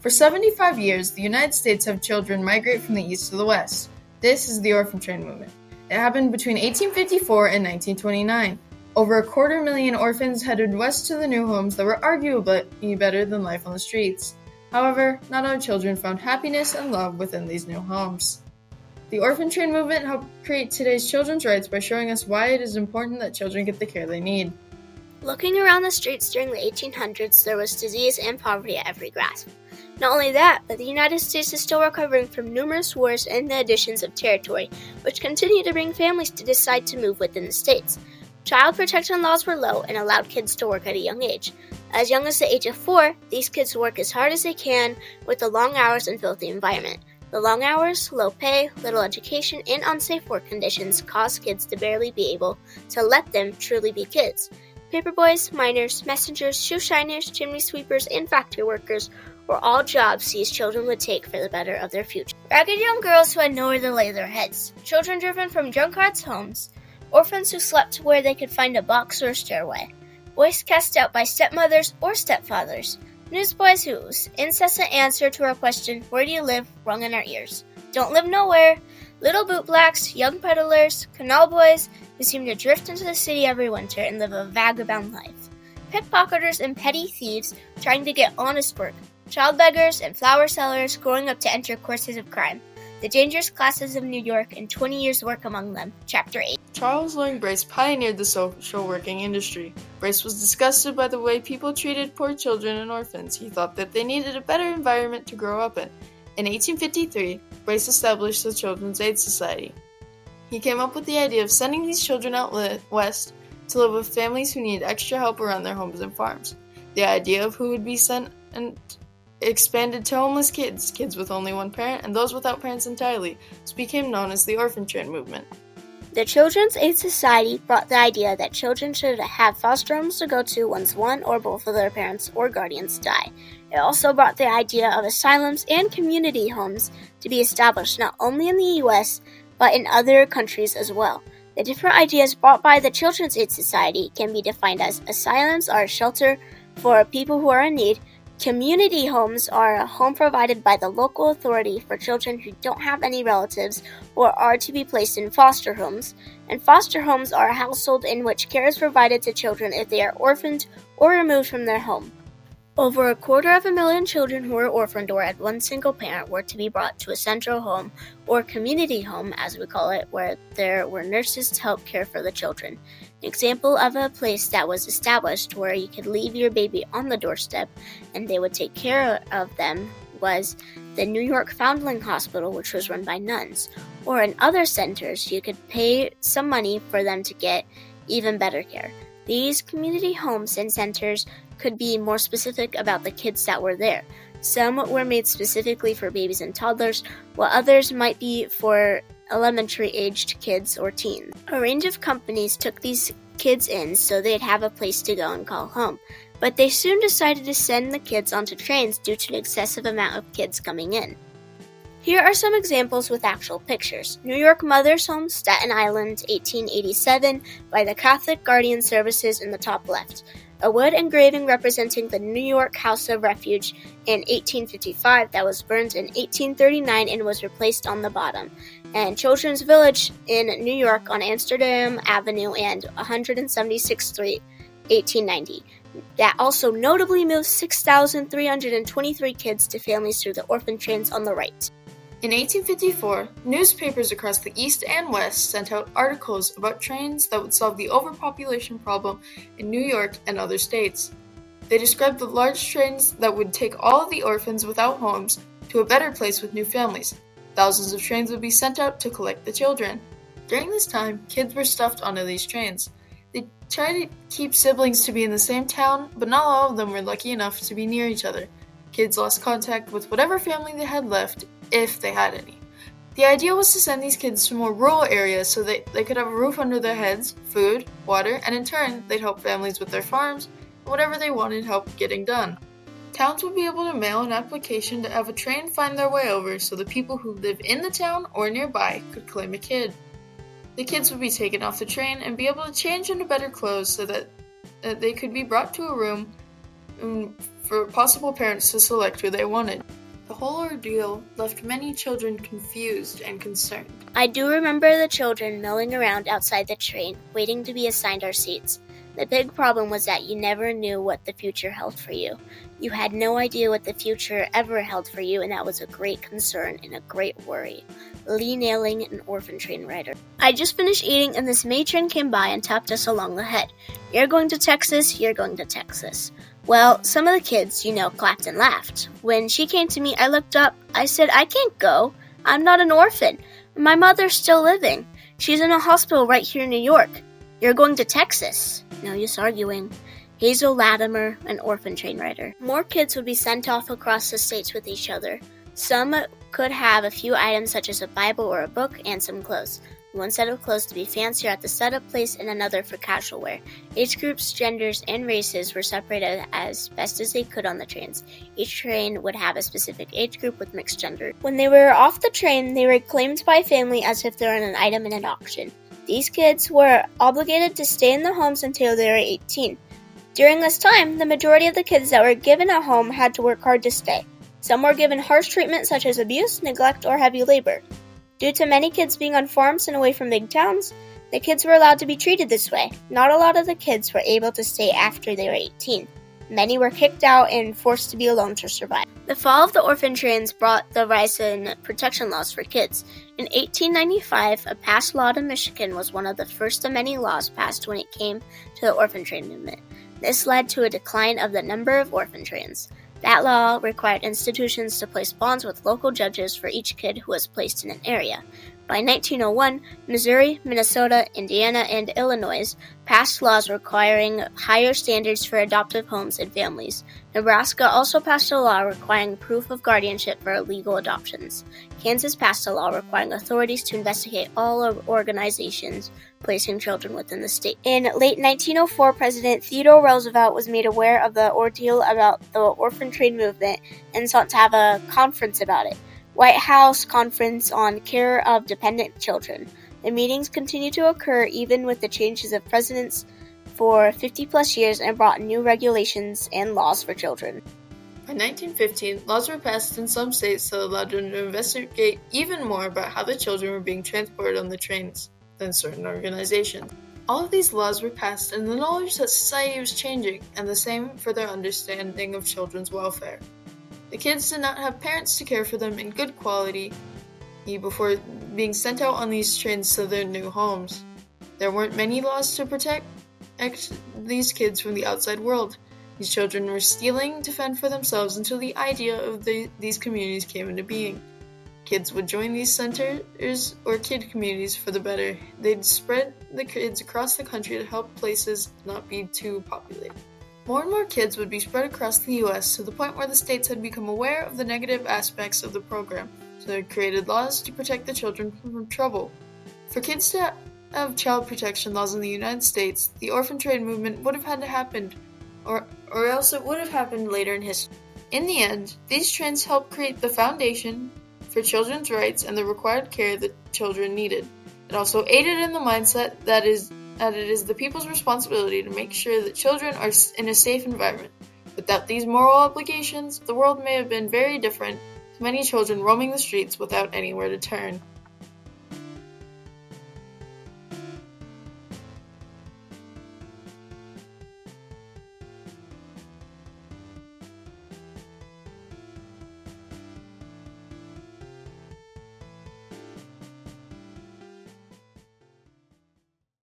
For 75 years, the United States have children migrate from the east to the west. This is the Orphan Train Movement. It happened between 1854 and 1929. Over 250,000 orphans headed west to the new homes that were arguably better than life on the streets. However, not all children found happiness and love within these new homes. The Orphan Train Movement helped create today's children's rights by showing us why it is important that children get the care they need. Looking around the streets during the 1800s, there was disease and poverty at every grasp. Not only that, but the United States is still recovering from numerous wars and the additions of territory, which continue to bring families to decide to move within the states. Child protection laws were low and allowed kids to work at a young age. As young as the age of 4, these kids work as hard as they can with the long hours and filthy environment. The long hours, low pay, little education, and unsafe work conditions cause kids to barely be able to let them truly be kids. Paperboys, miners, messengers, shoe shiners, chimney sweepers, and factory workers were all jobs these children would take for the better of their future. Ragged young girls who had nowhere to lay their heads, children driven from drunkards' homes, orphans who slept where they could find a box or a stairway, boys cast out by stepmothers or stepfathers, newsboys whose incessant answer to our question, "Where do you live?" rung in our ears. Don't live nowhere. Little bootblacks, young peddlers, canal boys who seem to drift into the city every winter and live a vagabond life. Pickpocketers and petty thieves trying to get honest work. Child beggars and flower sellers growing up to enter courses of crime. The Dangerous Classes of New York and 20 years' work among them. Chapter 8. Charles Loring Brace pioneered the social working industry. Brace was disgusted by the way people treated poor children and orphans. He thought that they needed a better environment to grow up in. In 1853, Brace established the Children's Aid Society. He came up with the idea of sending these children out west to live with families who need extra help around their homes and farms. The idea of who would be sent and expanded to homeless kids with only one parent, and those without parents entirely, which became known as the Orphan Train Movement. The Children's Aid Society brought the idea that children should have foster homes to go to once one or both of their parents or guardians die. It also brought the idea of asylums and community homes to be established not only in the U.S., but in other countries as well. The different ideas brought by the Children's Aid Society can be defined as asylums are a shelter for people who are in need, community homes are a home provided by the local authority for children who don't have any relatives or are to be placed in foster homes, and foster homes are a household in which care is provided to children if they are orphaned or removed from their home. Over 250,000 children who were orphaned or had one single parent were to be brought to a central home, or community home as we call it, where there were nurses to help care for the children. An example of a place that was established where you could leave your baby on the doorstep and they would take care of them was the New York Foundling Hospital, which was run by nuns. Or in other centers, you could pay some money for them to get even better care. These community homes and centers could be more specific about the kids that were there. Some were made specifically for babies and toddlers, while others might be for elementary-aged kids or teens. A range of companies took these kids in so they'd have a place to go and call home, but they soon decided to send the kids onto trains due to an excessive amount of kids coming in. Here are some examples with actual pictures. New York Mother's Home, Staten Island, 1887, by the Catholic Guardian Services in the top left. A wood engraving representing the New York House of Refuge in 1855 that was burned in 1839 and was replaced on the bottom. And Children's Village in New York on Amsterdam Avenue and 176th Street, 1890. That also notably moved 6,323 kids to families through the orphan trains on the right. In 1854, newspapers across the East and West sent out articles about trains that would solve the overpopulation problem in New York and other states. They described the large trains that would take all of the orphans without homes to a better place with new families. Thousands of trains would be sent out to collect the children. During this time, kids were stuffed onto these trains. They tried to keep siblings to be in the same town, but not all of them were lucky enough to be near each other. Kids lost contact with whatever family they had left, if they had any. The idea was to send these kids to more rural areas so that they could have a roof under their heads, food, water, and in turn, they'd help families with their farms and whatever they wanted help getting done. Towns would be able to mail an application to have a train find their way over so the people who live in the town or nearby could claim a kid. The kids would be taken off the train and be able to change into better clothes so that they could be brought to a room for possible parents to select who they wanted. The whole ordeal left many children confused and concerned. I do remember the children milling around outside the train, waiting to be assigned our seats. The big problem was that you never knew what the future held for you. You had no idea what the future ever held for you, and that was a great concern and a great worry. Lee Nailing, an Orphan Train writer. I just finished eating, and this matron came by and tapped us along the head. You're going to Texas, you're going to Texas. Well, some of the kids, clapped and laughed. When she came to me, I looked up. I said, I can't go. I'm not an orphan. My mother's still living. She's in a hospital right here in New York. You're going to Texas. No use arguing. Hazel Latimer, an Orphan Train writer. More kids would be sent off across the states with each other. Some could have a few items such as a Bible or a book and some clothes. One set of clothes to be fancier at the setup place and another for casual wear. Age groups, genders, and races were separated as best as they could on the trains. Each train would have a specific age group with mixed gender. When they were off the train, they were claimed by family as if they were an item in an auction. These kids were obligated to stay in the homes until they were 18. During this time, the majority of the kids that were given a home had to work hard to stay. Some were given harsh treatment such as abuse, neglect, or heavy labor. Due to many kids being on farms and away from big towns, the kids were allowed to be treated this way. Not a lot of the kids were able to stay after they were 18. Many were kicked out and forced to be alone to survive. The fall of the orphan trains brought the rise in protection laws for kids. In 1895, a passed law in Michigan was one of the first of many laws passed when it came to the orphan train movement. This led to a decline of the number of orphan trains. That law required institutions to place bonds with local judges for each kid who was placed in an area. By 1901, Missouri, Minnesota, Indiana, and Illinois passed laws requiring higher standards for adoptive homes and families. Nebraska also passed a law requiring proof of guardianship for illegal adoptions. Kansas passed a law requiring authorities to investigate all organizations placing children within the state. In late 1904, President Theodore Roosevelt was made aware of the ordeal about the Orphan Train Movement and sought to have a conference about it. White House Conference on Care of Dependent Children. The meetings continued to occur even with the changes of presidents for 50-plus years and brought new regulations and laws for children. By 1915, laws were passed in some states that allowed them to investigate even more about how the children were being transported on the trains than certain organizations. All of these laws were passed in the knowledge that society was changing, and the same for their understanding of children's welfare. The kids did not have parents to care for them in good quality before being sent out on these trains to their new homes. There weren't many laws to protect these kids from the outside world. These children were stealing to fend for themselves until the idea of these communities came into being. Kids would join these centers or kid communities for the better. They'd spread the kids across the country to help places not be too populated. More and more kids would be spread across the U.S. to the point where the states had become aware of the negative aspects of the program, so they created laws to protect the children from trouble. For kids to have child protection laws in the United States, the Orphan Train Movement would have had to happen, or else it would have happened later in history. In the end, these trains helped create the foundation for children's rights and the required care that children needed. It also aided in the mindset that it is the people's responsibility to make sure that children are in a safe environment. Without these moral obligations, the world may have been very different, with many children roaming the streets without anywhere to turn.